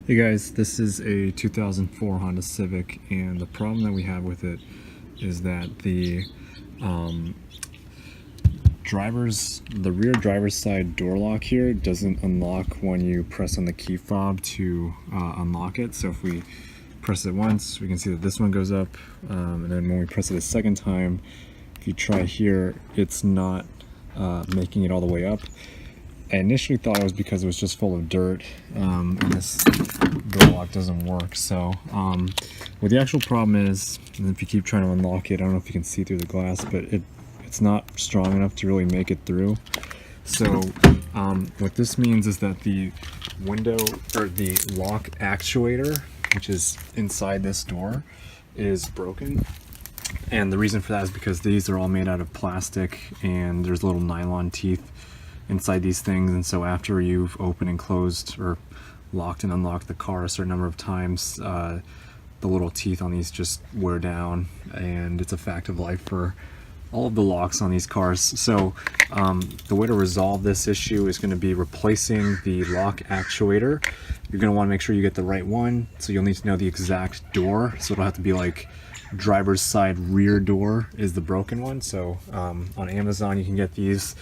Hey guys, this is a 2004 Honda Civic, and the problem that we have with it is that the rear driver's side door lock here doesn't unlock when you press on the key fob to unlock it. So if we press it once, we can see that this one goes up, and then when we press it a second time, if you try here, it's not making it all the way up. I initially thought it was because it was just full of dirt, and this door lock doesn't work. So what the actual problem is, and if you keep trying to unlock it, I don't know if you can see through the glass, but it's not strong enough to really make it through. So what this means is that the window, or the lock actuator, which is inside this door, is broken. And the reason for that is because these are all made out of plastic, and there's little nylon teeth inside these things, and so after you've opened and closed or locked and unlocked the car a certain number of times, the little teeth on these just wear down, and it's a fact of life for all of the locks on these cars. So the way to resolve this issue is going to be replacing the lock actuator. You're going to want to make sure you get the right one, so you'll need to know the exact door. So it'll have to be like driver's side rear door is the broken one. So on Amazon you can get these.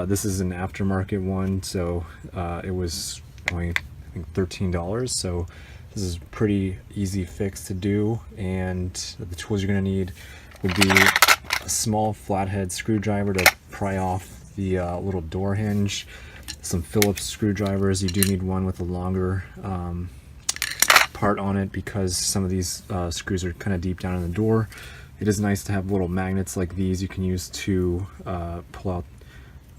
This is an aftermarket one, so it was only, I think, $13. So this is a pretty easy fix to do, and the tools you're going to need would be a small flathead screwdriver to pry off the little door hinge, some Phillips screwdrivers. You do need one with a longer part on it because some of these screws are kind of deep down in the door. It is nice to have little magnets like these you can use to pull out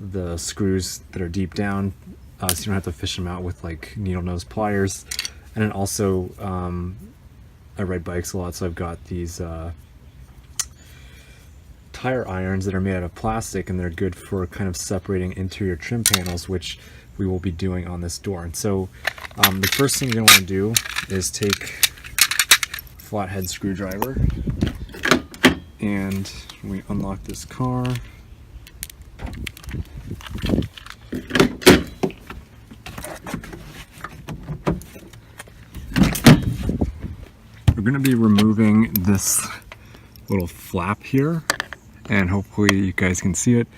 the screws that are deep down, so you don't have to fish them out with like needle nose pliers. And then also I ride bikes a lot, so I've got these tire irons that are made out of plastic, and they're good for kind of separating interior trim panels, which we will be doing on this door. And so the first thing you're going to want to do is take a flathead screwdriver, and we unlock this car. We're going to be removing this little flap here, and hopefully you guys can see it.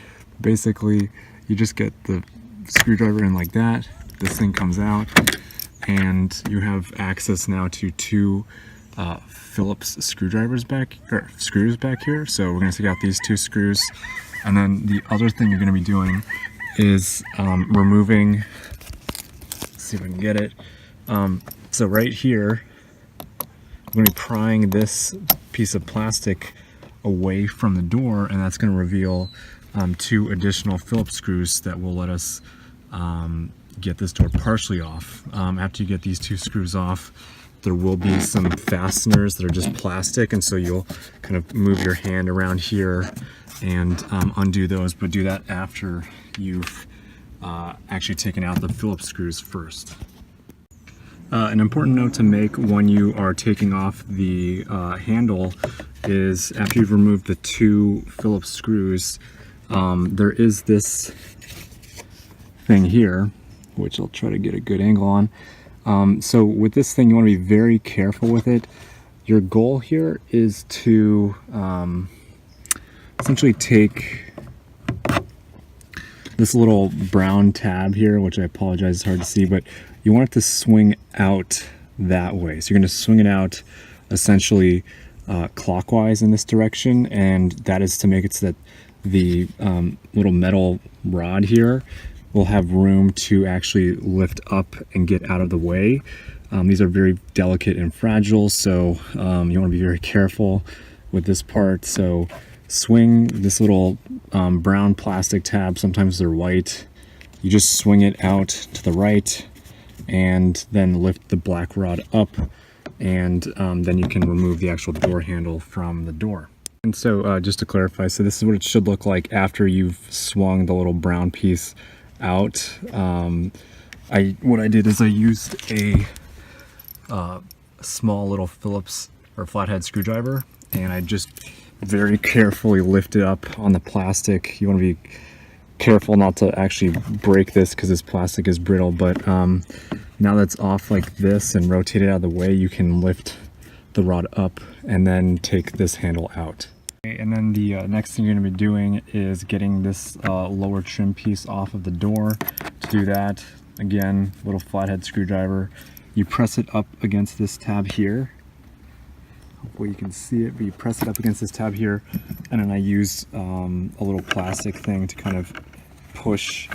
Basically, you just get the screwdriver in like that, this thing comes out, and you have access now to two Phillips screws back here. So we're going to take out these two screws, and then the other thing you're going to be doing is removing, let's see if I can get it. So right here, I'm going to be prying this piece of plastic away from the door, and that's going to reveal two additional Phillips screws that will let us get this door partially off. After you get these two screws off, there will be some fasteners that are just plastic, and so you'll kind of move your hand around here and undo those, but do that after you've actually taken out the Phillips screws first. An important note to make when you are taking off the handle is after you've removed the two Phillips screws, there is this thing here, which I'll try to get a good angle on. So with this thing, you want to be very careful with it. Your goal here is to essentially take this little brown tab here, which I apologize, it's hard to see, but you want it to swing out that way. So you're going to swing it out essentially clockwise in this direction, and that is to make it so that the little metal rod here will have room to actually lift up and get out of the way. These are very delicate and fragile, so you want to be very careful with this part. So swing this little brown plastic tab, sometimes they're white, you just swing it out to the right and then lift the black rod up, and then you can remove the actual door handle from the door. And so just to clarify, so this is what it should look like after you've swung the little brown piece out. What I did is I used a small little Phillips or flathead screwdriver, and I just very carefully lift it up on the plastic. You want to be careful not to actually break this because this plastic is brittle, but now that's off like this and rotate it out of the way, you can lift the rod up and then take this handle out. Okay, and then the next thing you're going to be doing is getting this lower trim piece off of the door. To do that, again, little flathead screwdriver. You press it up against this tab here. Hopefully you can see it, but you press it up against this tab here, and then I use a little plastic thing to kind of push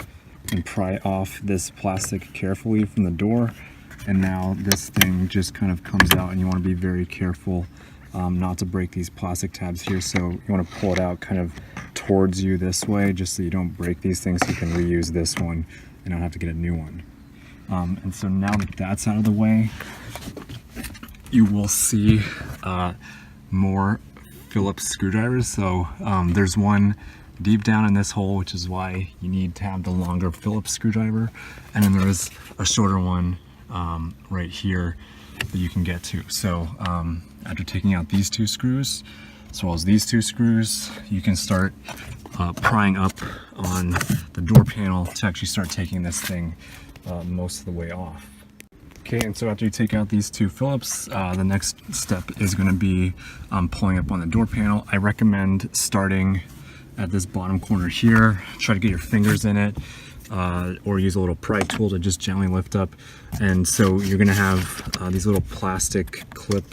and pry off this plastic carefully from the door. And now this thing just kind of comes out, and you want to be very careful not to break these plastic tabs here. So you want to pull it out kind of towards you this way, just so you don't break these things, so you can reuse this one and not have to get a new one. And so now that that's out of the way, you will see more Phillips screwdrivers. So there's one deep down in this hole, which is why you need to have the longer Phillips screwdriver, and then there's a shorter one right here that you can get to. So after taking out these two screws, as well as these two screws, you can start prying up on the door panel to actually start taking this thing most of the way off. Okay, and so after you take out these two Phillips, the next step is going to be pulling up on the door panel. I recommend starting at this bottom corner here. Try to get your fingers in it, or use a little pry tool to just gently lift up. And so you're going to have these little plastic clip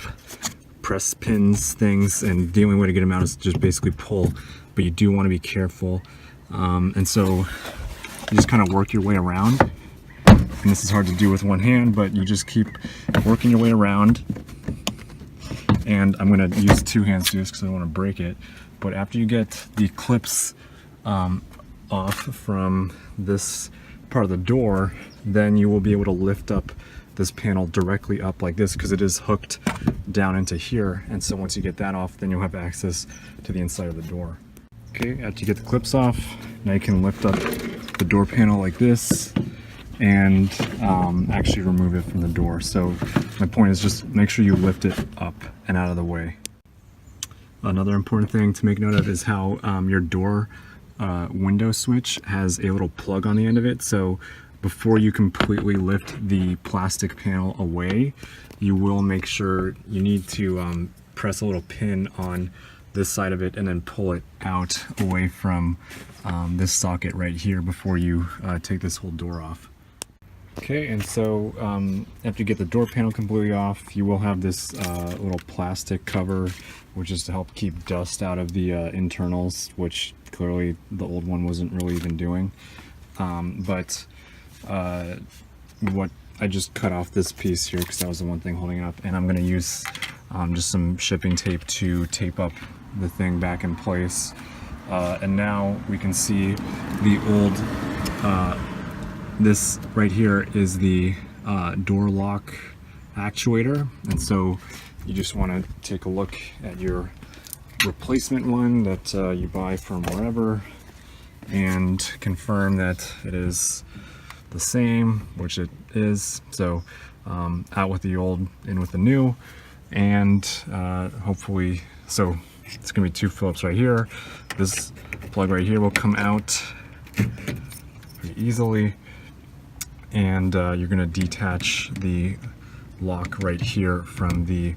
press pins things, and the only way to get them out is just basically pull, but you do want to be careful. And so you just kind of work your way around. And this is hard to do with one hand, but you just keep working your way around. And I'm going to use two hands to do this because I don't want to break it. But after you get the clips off from this part of the door, then you will be able to lift up this panel directly up like this, because it is hooked down into here. And so once you get that off, then you'll have access to the inside of the door. Okay, after you get the clips off, now you can lift up the door panel like this and actually remove it from the door. So my point is just make sure you lift it up and out of the way. Another important thing to make note of is how your door window switch has a little plug on the end of it. So before you completely lift the plastic panel away, you will make sure you need to press a little pin on this side of it and then pull it out away from this socket right here before you take this whole door off. Okay, and so after you get the door panel completely off, you will have this little plastic cover, which is to help keep dust out of the internals, which clearly the old one wasn't really even doing. What I just cut off this piece here because that was the one thing holding it up, and I'm going to use just some shipping tape to tape up the thing back in place. And now we can see the old this right here is the door lock actuator, and so you just want to take a look at your replacement one that you buy from wherever and confirm that it is the same, which it is. So out with the old, in with the new, and hopefully, so it's gonna be two Phillips right here. This plug right here will come out pretty easily, and you're going to detach the lock right here from the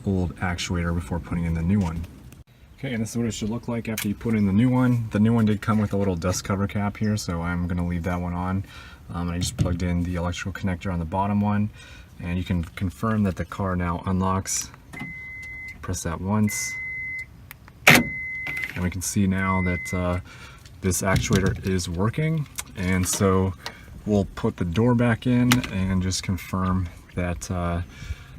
old actuator before putting in the new one. Okay, and this is what it should look like after you put in the new one. The new one did come with a little dust cover cap here, so I'm going to leave that one on. And I just plugged in the electrical connector on the bottom one, and you can confirm that the car now unlocks. Press that once, and we can see now that this actuator is working. And so we'll put the door back in and just confirm that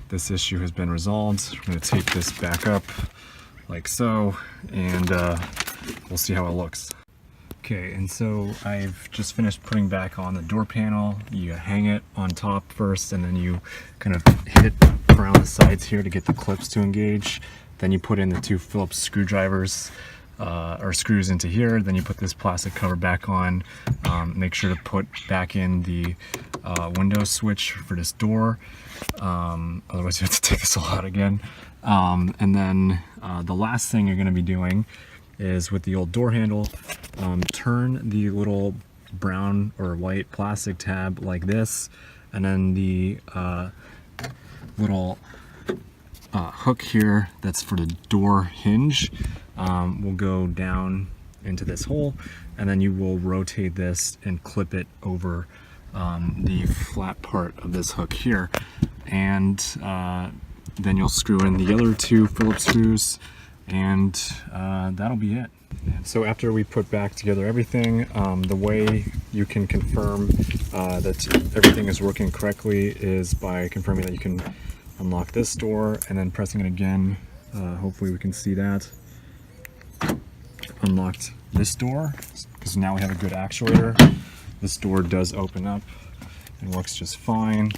this issue has been resolved. I'm going to tape this back up like so, and we'll see how it looks. Okay, and so I've just finished putting back on the door panel. You hang it on top first, and then you kind of hit around the sides here to get the clips to engage. Then you put in the two Phillips screwdrivers or screws into here. Then you put this plastic cover back on. Make sure to put back in the window switch for this door. Otherwise you have to take this all out again. And then the last thing you're going to be doing is with the old door handle, turn the little brown or white plastic tab like this, and then the little hook here that's for the door hinge will go down into this hole, and then you will rotate this and clip it over the flat part of this hook here, and then you'll screw in the other 2 Phillips screws, and that'll be it. So after we put back together everything, the way you can confirm that everything is working correctly is by confirming that you can unlock this door and then pressing it again. Hopefully we can see that. Unlocked this door, because now we have a good actuator. This door does open up and works just fine.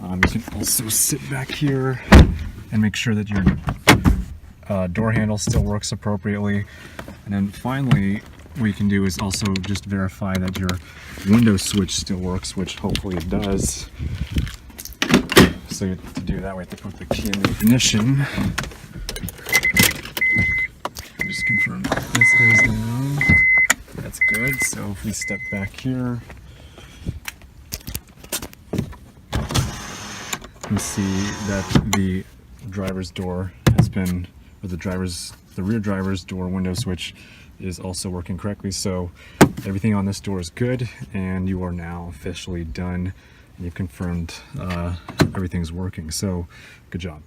You can also sit back here and make sure that your door handle still works appropriately. And then finally, what you can do is also just verify that your window switch still works, which hopefully it does. So to do that, we have to put the key in the ignition. Just confirm this goes down. That's good. So if we step back here, you see that the driver's door has been, or the rear driver's door window switch is also working correctly. So everything on this door is good, and you are now officially done, and you've confirmed everything's working. So good job.